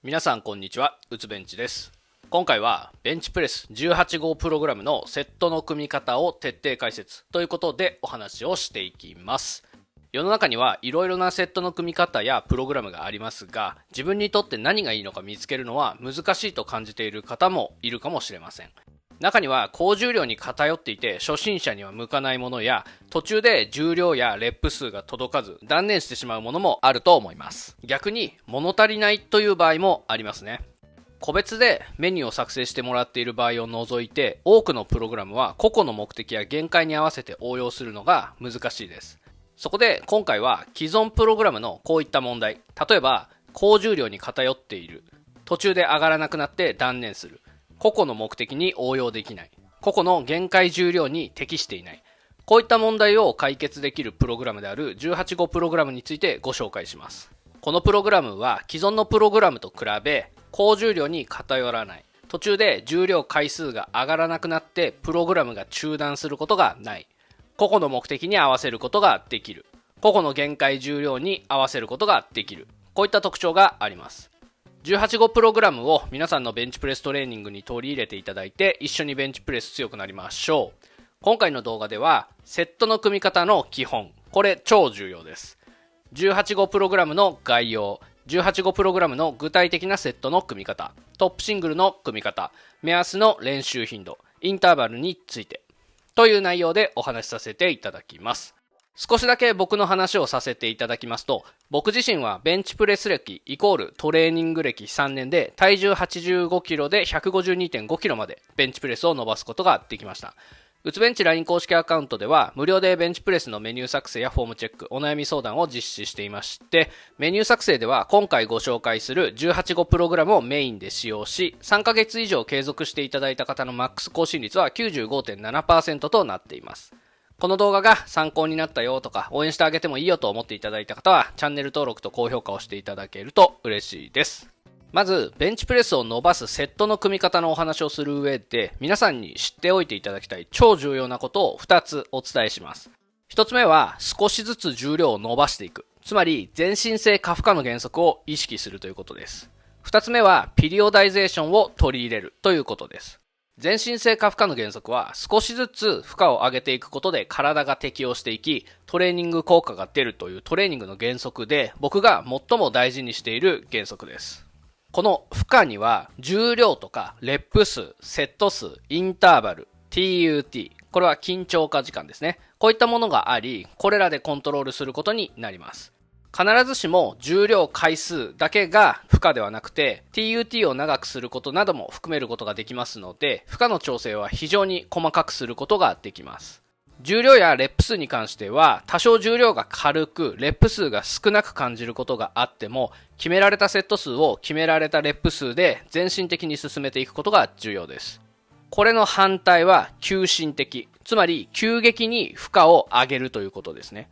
皆さんこんにちは、うつベンチです。今回はベンチプレス18号プログラムのセットの組み方を徹底解説ということでお話をしていきます。世の中にはいろいろなセットの組み方やプログラムがありますが、自分にとって何がいいのか見つけるのは難しいと感じている方もいるかもしれません。中には高重量に偏っていて初心者には向かないものや、途中で重量やレップ数が届かず断念してしまうものもあると思います。逆に物足りないという場合もありますね。個別でメニューを作成してもらっている場合を除いて、多くのプログラムは個々の目的や限界に合わせて応用するのが難しいです。そこで今回は既存プログラムのこういった問題、例えば高重量に偏っている、途中で上がらなくなって断念する、個々の目的に応用できない、個々の限界重量に適していない、こういった問題を解決できるプログラムである18号プログラムについてご紹介します。このプログラムは既存のプログラムと比べ高重量に偏らない、途中で重量回数が上がらなくなってプログラムが中断することがない、個々の目的に合わせることができる、個々の限界重量に合わせることができる、こういった特徴があります。18号プログラムを皆さんのベンチプレストレーニングに取り入れていただいて、一緒にベンチプレス強くなりましょう。今回の動画ではセットの組み方の基本、これ超重要です。18号プログラムの概要、18号プログラムの具体的なセットの組み方、トップシングルの組み方、目安の練習頻度、インターバルについてという内容でお話しさせていただきます。少しだけ僕の話をさせていただきますと、僕自身はベンチプレス歴イコールトレーニング歴3年で体重85キロで 152.5 キロまでベンチプレスを伸ばすことができました。うつベンチ LINE 公式アカウントでは無料でベンチプレスのメニュー作成やフォームチェック、お悩み相談を実施していまして、メニュー作成では今回ご紹介する18号プログラムをメインで使用し、3ヶ月以上継続していただいた方のマックス更新率は 95.7% となっています。この動画が参考になったよとか応援してあげてもいいよと思っていただいた方はチャンネル登録と高評価をしていただけると嬉しいです。まずベンチプレスを伸ばすセットの組み方のお話をする上で皆さんに知っておいていただきたい超重要なことを2つお伝えします。1つ目は少しずつ重量を伸ばしていく、つまり全身性過負荷の原則を意識するということです。2つ目はピリオダイゼーションを取り入れるということです。全身性過負荷の原則は少しずつ負荷を上げていくことで体が適応していき、トレーニング効果が出るというトレーニングの原則で、僕が最も大事にしている原則です。この負荷には重量とかレップ数、セット数、インターバル、TUT、これは緊張化時間ですね。こういったものがあり、これらでコントロールすることになります。必ずしも重量回数だけが負荷ではなくて TUT を長くすることなども含めることができますので、負荷の調整は非常に細かくすることができます。重量やレップ数に関しては多少重量が軽くレップ数が少なく感じることがあっても、決められたセット数を決められたレップ数で全身的に進めていくことが重要です。これの反対は急進的、つまり急激に負荷を上げるということですね。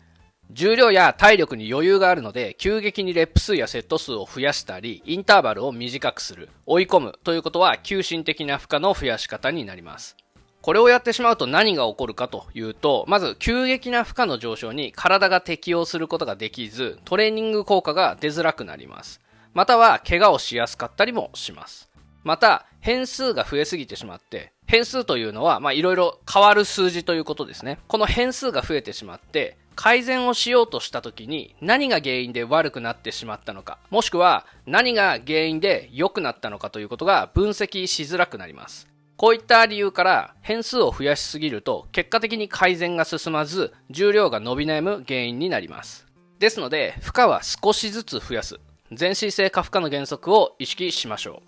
重量や体力に余裕があるので急激にレップ数やセット数を増やしたりインターバルを短くする、追い込むということは急進的な負荷の増やし方になります。これをやってしまうと何が起こるかというと、まず急激な負荷の上昇に体が適応することができず、トレーニング効果が出づらくなります。または怪我をしやすかったりもします。また変数が増えすぎてしまって、変数というのはいろいろ変わる数字ということですね。この変数が増えてしまって改善をしようとした時に何が原因で悪くなってしまったのか、もしくは何が原因で良くなったのかということが分析しづらくなります。こういった理由から変数を増やしすぎると結果的に改善が進まず重量が伸び悩む原因になります。ですので負荷は少しずつ増やす、全身性過負荷の原則を意識しましょ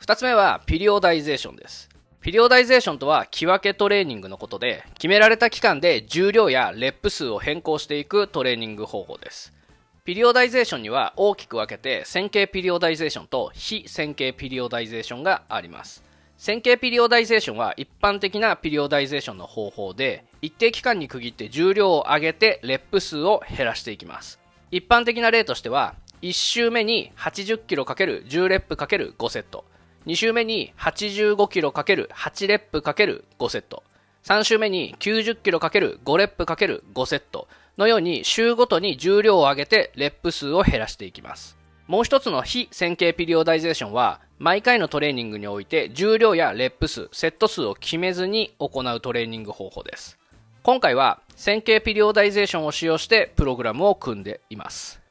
う。2つ目はピリオダイゼーションです。ピリオダイゼーションとは木分けトレーニングのことで、決められた期間で重量やレップ数を変更していくトレーニング方法です。ピリオダイゼーションには大きく分けて線形ピリオダイゼーションと非線形ピリオダイゼーションがあります。線形ピリオダイゼーションは一般的なピリオダイゼーションの方法で、一定期間に区切って重量を上げてレップ数を減らしていきます。一般的な例としては1周目に80キロ ×10 レップ ×5 セット、2週目に85キロ ×8 レップ ×5 セット、3週目に90キロ ×5 レップ ×5 セットのように週ごとに重量を上げてレップ数を減らしていきます。もう一つの非線形ピリオダイゼーションは、毎回のトレーニングにおいて重量やレップ数、セット数を決めずに行うトレーニング方法です。今回は線形ピリオダイゼーションを使用してプログラムを組んでいます。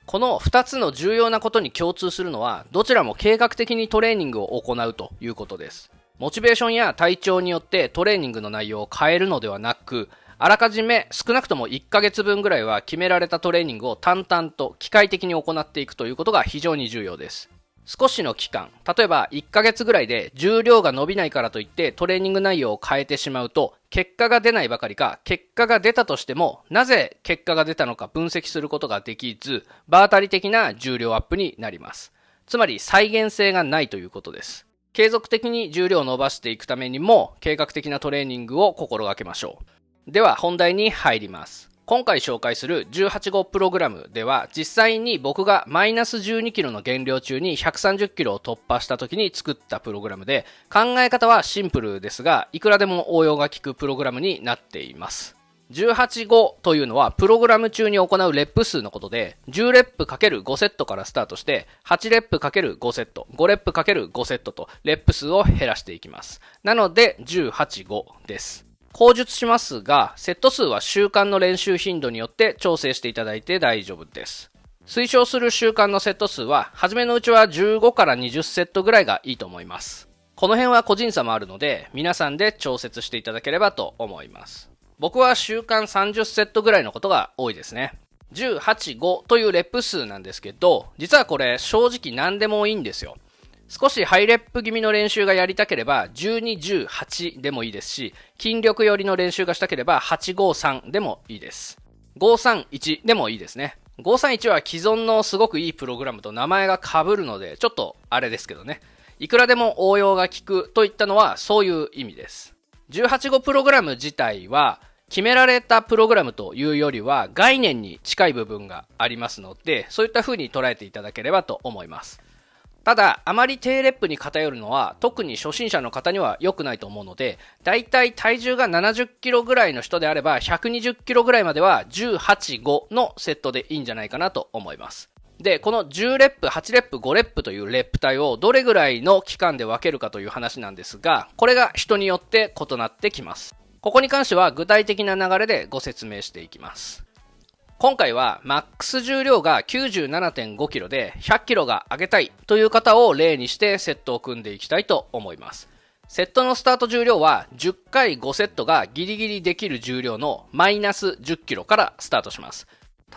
この2つの重要なことに共通するのは、どちらも計画的にトレーニングを行うということです。モチベーションや体調によってトレーニングの内容を変えるのではなく、あらかじめ少なくとも1ヶ月分ぐらいは決められたトレーニングを淡々と機械的に行っていくということが非常に重要です。少しの期間、例えば1ヶ月ぐらいで重量が伸びないからといってトレーニング内容を変えてしまうと、結果が出ないばかりか、結果が出たとしてもなぜ結果が出たのか分析することができず、場当たり的な重量アップになります。つまり再現性がないということです。継続的に重量を伸ばしていくためにも計画的なトレーニングを心がけましょう。では本題に入ります。今回紹介する18号プログラムでは、実際に僕がマイナス12キロの減量中に130キロを突破した時に作ったプログラムで、考え方はシンプルですが、いくらでも応用が効くプログラムになっています。18号というのはプログラム中に行うレップ数のことで、10レップ ×5 セットからスタートして、8レップ ×5 セット、5レップ ×5 セットとレップ数を減らしていきます。なので18号です。口述しますが、セット数は習慣の練習頻度によって調整していただいて大丈夫です。推奨する習慣のセット数は、初めのうちは15から20セットぐらいがいいと思います。この辺は個人差もあるので、皆さんで調節していただければと思います。僕は習慣30セットぐらいのことが多いですね。18、5というレップ数なんですけど、実はこれ正直何でもいいんですよ。少しハイレップ気味の練習がやりたければ12、18でもいいですし、筋力寄りの練習がしたければ853でもいいです。531でもいいですね。531は既存のすごくいいプログラムと名前が被るので、ちょっとあれですけどね。いくらでも応用が効くといったのはそういう意味です。18号プログラム自体は決められたプログラムというよりは概念に近い部分がありますので、そういった風に捉えていただければと思います。ただ、あまり低レップに偏るのは特に初心者の方には良くないと思うので、だいたい体重が70キロぐらいの人であれば120キロぐらいまでは18、5のセットでいいんじゃないかなと思います。で、この10レップ、8レップ、5レップというレップ帯をどれぐらいの期間で分けるかという話なんですが、これが人によって異なってきます。ここに関しては具体的な流れでご説明していきます。今回はマックス重量が 97.5 キロで100キロが上げたいという方を例にしてセットを組んでいきたいと思います。セットのスタート重量は10回5セットがギリギリできる重量のマイナス10キロからスタートします。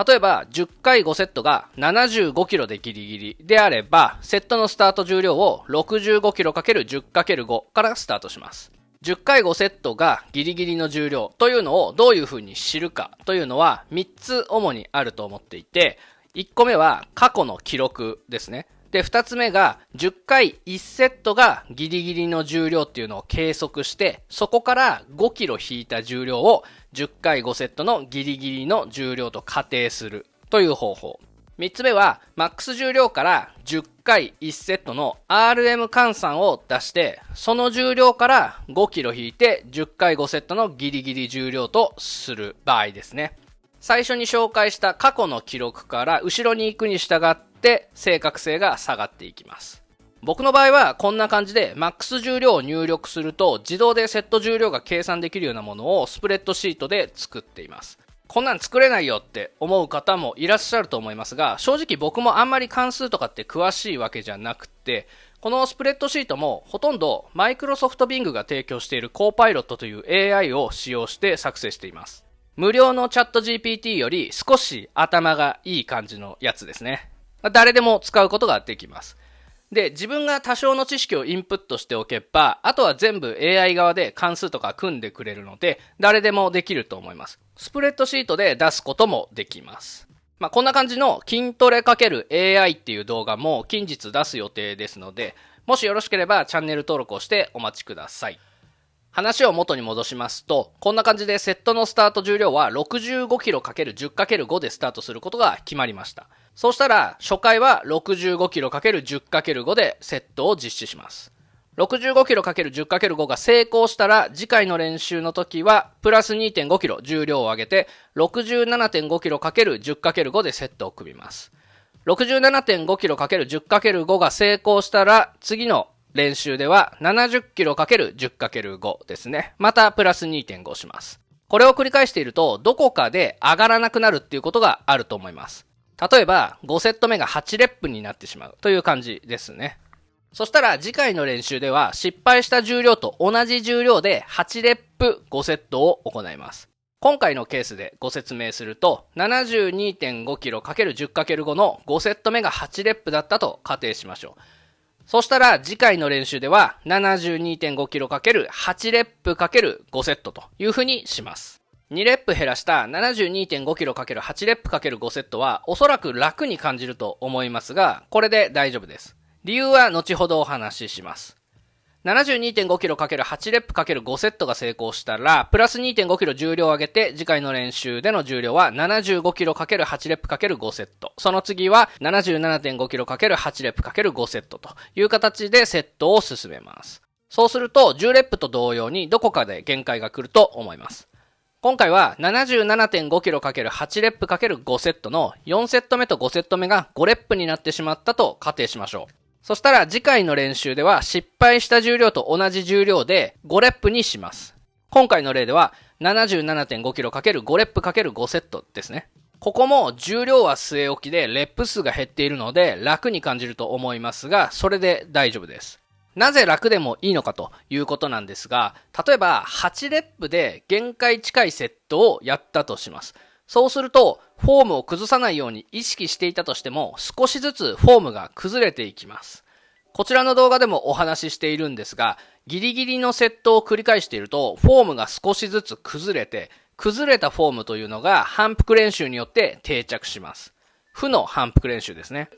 例えば10回5セットが75キロでギリギリであれば、セットのスタート重量を65キロ ×10×5 からスタートします。10回5セットがギリギリの重量というのをどういう風に知るかというのは3つ主にあると思っていて、1個目は過去の記録ですね。で、2つ目が10回1セットがギリギリの重量っていうのを計測して、そこから5キロ引いた重量を10回5セットのギリギリの重量と仮定するという方法。3つ目はマックス重量から10回1セットの RM 換算を出して、その重量から5キロ引いて10回5セットのギリギリ重量とする場合ですね。最初に紹介した過去の記録から後ろに行くに従って正確性が下がっていきます。僕の場合はこんな感じでマックス重量を入力すると自動でセット重量が計算できるようなものをスプレッドシートで作っています。こんなん作れないよって思う方もいらっしゃると思いますが、正直僕もあんまり関数とかって詳しいわけじゃなくて、このスプレッドシートもほとんどマイクロソフト Bing が提供しているコーパイロットという AI を使用して作成しています。無料のチャット GPT より少し頭がいい感じのやつですね。誰でも使うことができます。で、自分が多少の知識をインプットしておけば、あとは全部 AI 側で関数とか組んでくれるので、誰でもできると思います。スプレッドシートで出すこともできます。こんな感じの筋トレ×AI っていう動画も近日出す予定ですので、もしよろしければチャンネル登録をしてお待ちください。話を元に戻しますと、こんな感じでセットのスタート重量は65キロ ×10×5 でスタートすることが決まりました。そうしたら初回は65キロ ×10×5 でセットを実施します。65キロ ×10×5 が成功したら次回の練習の時はプラス 2.5 キロ重量を上げて 67.5 キロ ×10×5 でセットを組みます。67.5 キロ ×10×5 が成功したら、次の練習では70キロ ×10×5 ですね。またプラス 2.5 します。これを繰り返していると、どこかで上がらなくなるっていうことがあると思います。例えば、5セット目が8レップになってしまうという感じですね。そしたら次回の練習では失敗した重量と同じ重量で8レップ5セットを行います。今回のケースでご説明すると、72.5 キロ ×10×5 の5セット目が8レップだったと仮定しましょう。そしたら次回の練習では 72.5 キロ ×8 レップ ×5 セットというふうにします。2レップ減らした 72.5 キロ ×8 レップ ×5 セットはおそらく楽に感じると思いますが、これで大丈夫です。理由は後ほどお話しします。72.5 キロ ×8 レップ ×5 セットが成功したら、プラス 2.5 キロ重量を上げて、次回の練習での重量は75キロ ×8 レップ ×5 セット。その次は 77.5 キロ ×8 レップ ×5 セットという形でセットを進めます。そうすると、10レップと同様にどこかで限界が来ると思います。今回は 77.5 キロ ×8 レップ ×5 セットの4セット目と5セット目が5レップになってしまったと仮定しましょう。そしたら次回の練習では失敗した重量と同じ重量で5レップにします。今回の例では 77.5 キロ ×5 レップ ×5 セットですね。ここも重量は据え置きでレップ数が減っているので楽に感じると思いますが、それで大丈夫です。なぜ楽でもいいのかということなんですが、例えば8レップで限界近いセットをやったとします。そうすると、フォームを崩さないように意識していたとしても、少しずつフォームが崩れていきます。こちらの動画でもお話ししているんですが、ギリギリのセットを繰り返していると、フォームが少しずつ崩れて、崩れたフォームというのが反復練習によって定着します。負の反復練習ですね。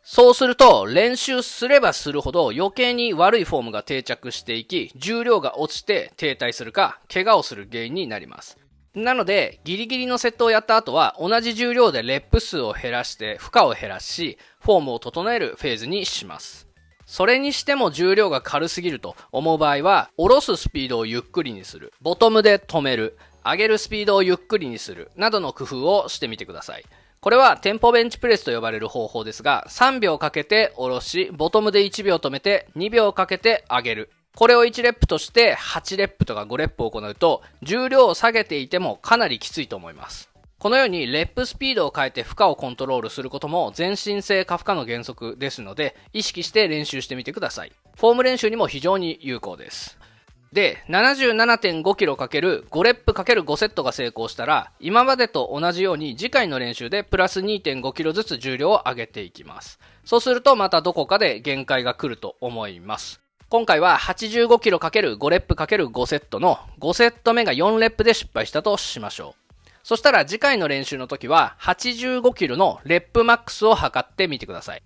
そうすると、練習すればするほど余計に悪いフォームが定着していき、重量が落ちて停滞するか、怪我をする原因になります。なので、ギリギリのセットをやった後は、同じ重量でレップ数を減らして、負荷を減らし、フォームを整えるフェーズにします。それにしても重量が軽すぎると思う場合は、下ろすスピードをゆっくりにする、ボトムで止める、上げるスピードをゆっくりにする、などの工夫をしてみてください。これはテンポベンチプレスと呼ばれる方法ですが、3秒かけて下ろし、ボトムで1秒止めて、2秒かけて上げる。これを1レップとして8レップとか5レップを行うと、重量を下げていてもかなりきついと思います。このようにレップスピードを変えて負荷をコントロールすることも全身性過負荷の原則ですので、意識して練習してみてください。フォーム練習にも非常に有効です。で、77.5 キロ ×5 レップ ×5 セットが成功したら、今までと同じように次回の練習でプラス 2.5 キロずつ重量を上げていきます。そうするとまたどこかで限界が来ると思います。今回は85キロ ×5 レップ ×5 セットの5セット目が4レップで失敗したとしましょう。そしたら次回の練習の時は85キロのレップマックスを測ってみてください。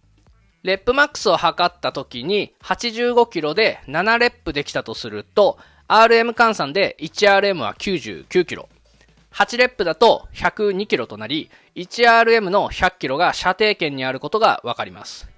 レップマックスを測った時に85キロで7レップできたとすると RM 換算で 1RM は99キロ。8レップだと102キロとなり 1RM の100キロが射程圏にあることがわかります。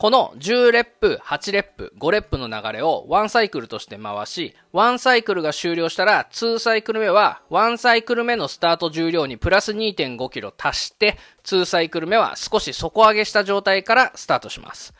この10レップ、8レップ、5レップの流れを1サイクルとして回し、1サイクルが終了したら2サイクル目は1サイクル目のスタート重量にプラス 2.5 キロ足して2サイクル目は少し底上げした状態からスタートします。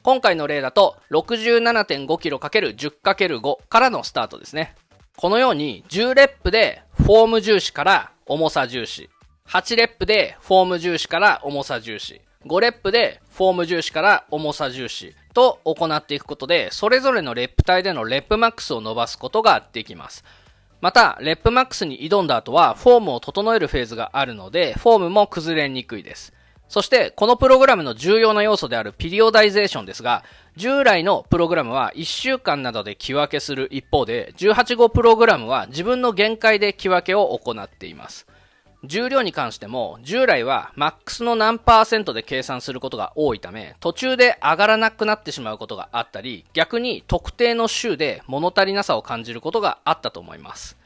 今回の例だと 67.5 キロ ×10×5 からのスタートですね。このように10レップでフォーム重視から重さ重視、8レップでフォーム重視から重さ重視、5レップでフォーム重視から重さ重視と行っていくことで、それぞれのレップ帯でのレップマックスを伸ばすことができます。また、レップマックスに挑んだ後はフォームを整えるフェーズがあるので、フォームも崩れにくいです。そして、このプログラムの重要な要素であるピリオダイゼーションですが、従来のプログラムは1週間などで木分けする一方で、18号プログラムは自分の限界で木分けを行っています。重量に関しても従来はマックスの何%で計算することが多いため、途中で上がらなくなってしまうことがあったり、逆に特定の週で物足りなさを感じることがあったと思います。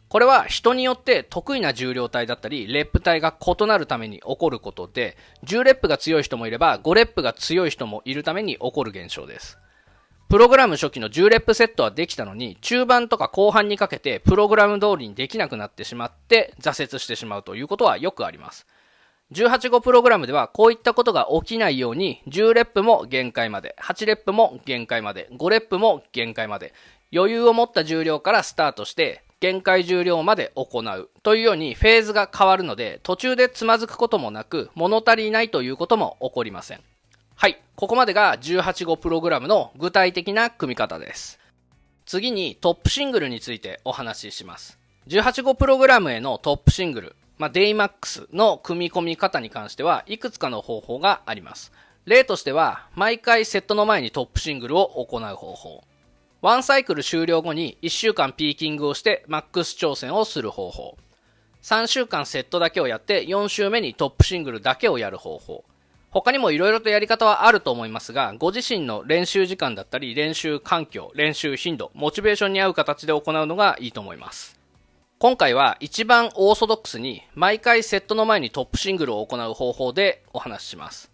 これは人によって得意な重量帯だったりレップ帯が異なるために起こることで、10レップが強い人もいれば5レップが強い人もいるために起こる現象です。プログラム初期の10レップセットはできたのに、中盤とか後半にかけてプログラム通りにできなくなってしまって挫折してしまうということはよくあります。18号プログラムではこういったことが起きないように10レップも限界まで、8レップも限界まで、5レップも限界まで、余裕を持った重量からスタートして限界重量まで行うというようにフェーズが変わるので、途中でつまずくこともなく物足りないということも起こりません。はい、ここまでが18号プログラムの具体的な組み方です。次にトップシングルについてお話しします。18号プログラムへのトップシングル、デイマックスの組み込み方に関してはいくつかの方法があります。例としては、毎回セットの前にトップシングルを行う方法。ワンサイクル終了後に1週間ピーキングをしてマックス挑戦をする方法。3週間セットだけをやって4週目にトップシングルだけをやる方法。他にもいろいろとやり方はあると思いますが、ご自身の練習時間だったり練習環境、練習頻度、モチベーションに合う形で行うのがいいと思います。今回は一番オーソドックスに毎回セットの前にトップシングルを行う方法でお話しします。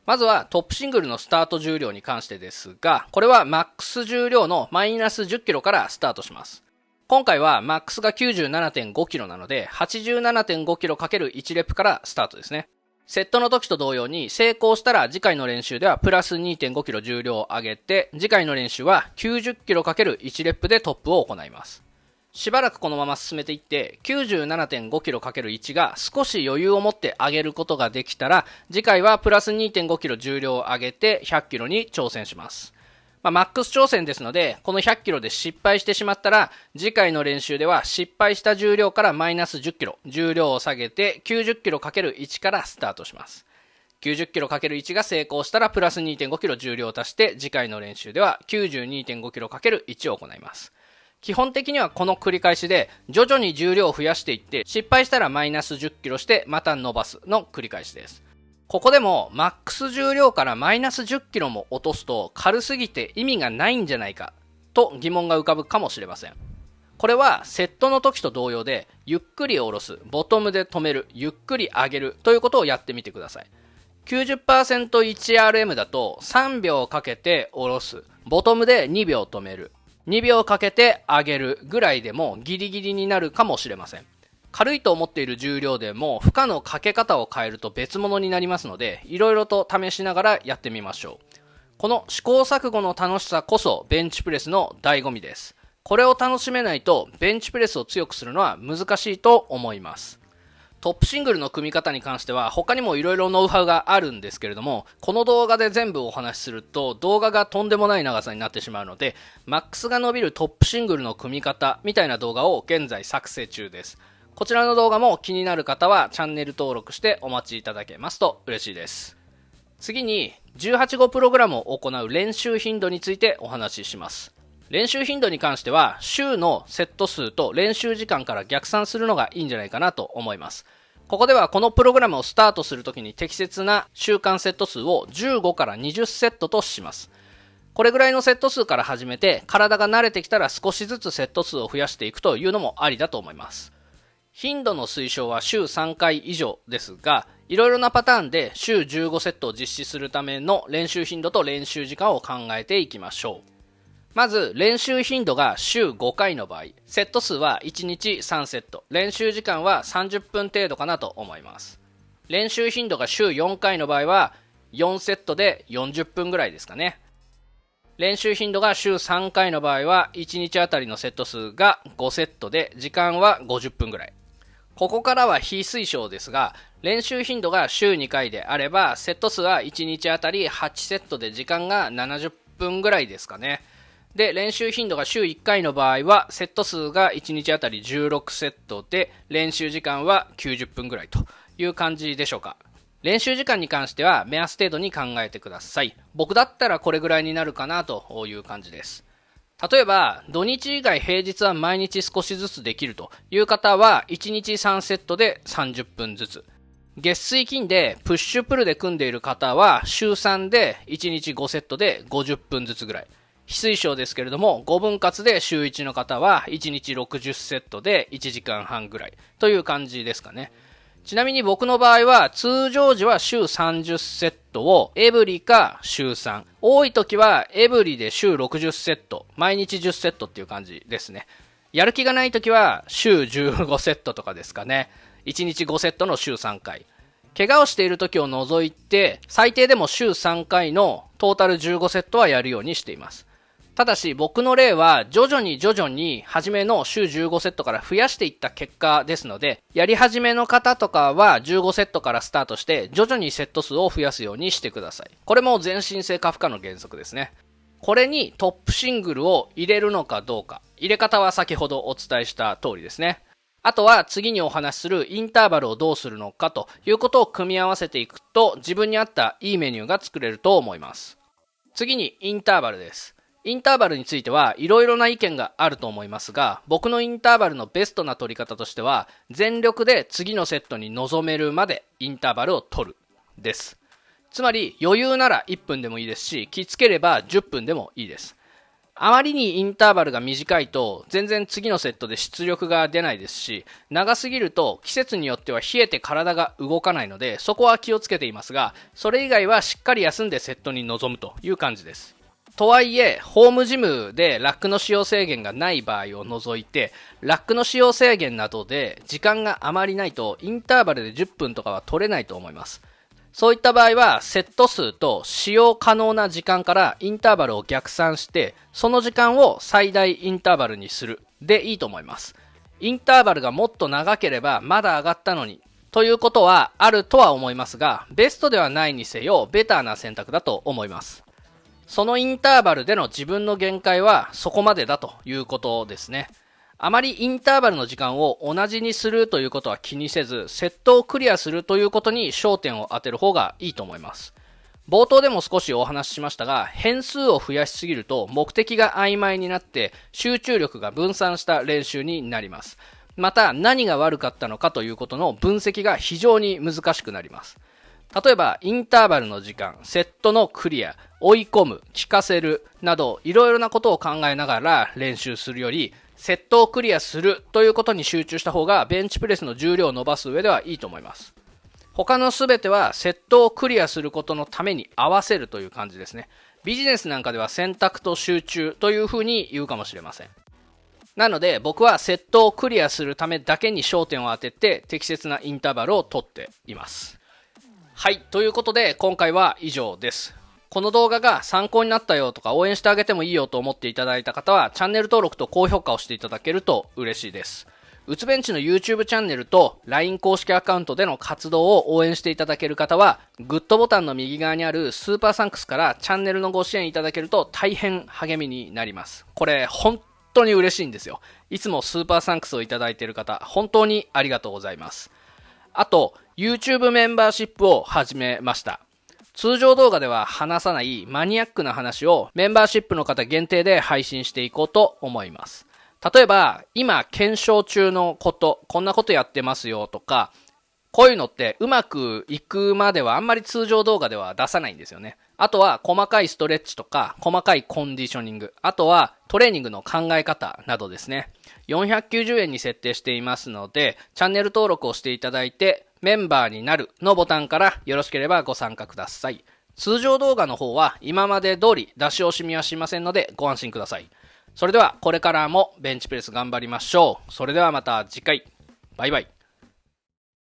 まずはトップシングルのスタート重量に関してですが、これはマックス重量のマイナス10キロからスタートします。今回はマックスが 97.5 キロなので 87.5 キロ ×1 レップからスタートですね。セットの時と同様に成功したら次回の練習ではプラス 2.5 キロ重量を上げて、次回の練習は90キロ ×1 レップでトップを行います。しばらくこのまま進めていって 97.5 キロ ×1 が少し余裕を持って上げることができたら、次回はプラス 2.5 キロ重量を上げて100キロに挑戦します。マックス挑戦ですので、この100キロで失敗してしまったら、次回の練習では失敗した重量からマイナス10キロ、重量を下げて90キロ ×1 からスタートします。90キロ ×1 が成功したらプラス 2.5 キロ重量を足して、次回の練習では 92.5 キロ ×1 を行います。基本的にはこの繰り返しで、徐々に重量を増やしていって、失敗したらマイナス10キロしてまた伸ばすの繰り返しです。ここでもマックス重量からマイナス10キロも落とすと軽すぎて意味がないんじゃないかと疑問が浮かぶかもしれません。これはセットの時と同様で、ゆっくり下ろす、ボトムで止める、ゆっくり上げるということをやってみてください。90%1RM だと3秒かけて下ろす、ボトムで2秒止める、2秒かけて上げるぐらいでもギリギリになるかもしれません。軽いと思っている重量でも負荷のかけ方を変えると別物になりますので、いろいろと試しながらやってみましょう。この試行錯誤の楽しさこそベンチプレスの醍醐味です。これを楽しめないとベンチプレスを強くするのは難しいと思います。トップシングルの組み方に関しては他にもいろいろノウハウがあるんですけれども、この動画で全部お話しすると動画がとんでもない長さになってしまうので、マックスが伸びるトップシングルの組み方みたいな動画を現在作成中です。こちらの動画も気になる方はチャンネル登録してお待ちいただけますと嬉しいです。次に18号プログラムを行う練習頻度についてお話しします。練習頻度に関しては週のセット数と練習時間から逆算するのがいいんじゃないかなと思います。ここではこのプログラムをスタートするときに適切な週間セット数を15から20セットとします。これぐらいのセット数から始めて、体が慣れてきたら少しずつセット数を増やしていくというのもありだと思います。頻度の推奨は週3回以上ですが、いろいろなパターンで週15セットを実施するための練習頻度と練習時間を考えていきましょう。まず練習頻度が週5回の場合、セット数は1日3セット、練習時間は30分程度かなと思います。練習頻度が週4回の場合は4セットで40分ぐらいですかね。練習頻度が週3回の場合は1日あたりのセット数が5セットで時間は50分ぐらい。ここからは非推奨ですが、練習頻度が週2回であればセット数は1日あたり8セットで時間が70分ぐらいですかね。で、練習頻度が週1回の場合はセット数が1日あたり16セットで練習時間は90分ぐらいという感じでしょうか。練習時間に関しては目安程度に考えてください。僕だったらこれぐらいになるかなという感じです。例えば土日以外平日は毎日少しずつできるという方は1日3セットで30分ずつ、月水金でプッシュプルで組んでいる方は週3で1日5セットで50分ずつぐらい、非推奨ですけれども5分割で週1の方は1日60セットで1時間半ぐらいという感じですかね。ちなみに僕の場合は通常時は週30セットをエブリか週3、多い時はエブリで週60セット、毎日10セットっていう感じですね。やる気がない時は週15セットとかですかね。1日5セットの週3回。怪我をしている時を除いて、最低でも週3回のトータル15セットはやるようにしています。ただし僕の例は徐々に初めの週15セットから増やしていった結果ですので、やり始めの方とかは15セットからスタートして徐々にセット数を増やすようにしてください。これも全身性過負荷の原則ですね。これにトップシングルを入れるのかどうか、入れ方は先ほどお伝えした通りですね。あとは次にお話しするインターバルをどうするのかということを組み合わせていくと、自分に合ったいいメニューが作れると思います。次にインターバルです。インターバルについてはいろいろな意見があると思いますが、僕のインターバルのベストな取り方としては、全力で次のセットに臨めるまでインターバルを取るです。つまり余裕なら1分でもいいですし、きつければ10分でもいいです。あまりにインターバルが短いと全然次のセットで出力が出ないですし、長すぎると季節によっては冷えて体が動かないので、そこは気をつけていますが、それ以外はしっかり休んでセットに臨むという感じです。とはいえホームジムでラックの使用制限がない場合を除いて、ラックの使用制限などで時間があまりないとインターバルで10分とかは取れないと思います。そういった場合はセット数と使用可能な時間からインターバルを逆算して、その時間を最大インターバルにするでいいと思います。インターバルがもっと長ければまだ上がったのにということはあるとは思いますが、ベストではないにせよベターな選択だと思います。そのインターバルでの自分の限界はそこまでだということですね。あまりインターバルの時間を同じにするということは気にせず、セットをクリアするということに焦点を当てる方がいいと思います。冒頭でも少しお話ししましたが、変数を増やしすぎると目的が曖昧になって集中力が分散した練習になります。また何が悪かったのかということの分析が非常に難しくなります。例えばインターバルの時間、セットのクリア、追い込む、効かせるなどいろいろなことを考えながら練習するより、セットをクリアするということに集中した方がベンチプレスの重量を伸ばす上ではいいと思います。他の全てはセットをクリアすることのために合わせるという感じですね。ビジネスなんかでは選択と集中というふうに言うかもしれません。なので僕はセットをクリアするためだけに焦点を当てて適切なインターバルを取っています。はい、ということで今回は以上です。この動画が参考になったよとか応援してあげてもいいよと思っていただいた方はチャンネル登録と高評価をしていただけると嬉しいです。うつベンチの YouTube チャンネルと LINE 公式アカウントでの活動を応援していただける方はグッドボタンの右側にあるスーパーサンクスからチャンネルのご支援いただけると大変励みになります。これ本当に嬉しいんですよ。いつもスーパーサンクスをいただいている方本当にありがとうございます。あと YouTube メンバーシップを始めました。通常動画では話さないマニアックな話をメンバーシップの方限定で配信していこうと思います。例えば今検証中のこと、こんなことやってますよとか、こういうのってうまくいくまではあんまり通常動画では出さないんですよね。あとは細かいストレッチとか細かいコンディショニング、あとはトレーニングの考え方などですね。490円に設定していますのでチャンネル登録をしていただいてメンバーになるのボタンからよろしければご参加ください。通常動画の方は今まで通り出し惜しみはしませんのでご安心ください。それではこれからもベンチプレス頑張りましょう。それではまた次回。バイバイ。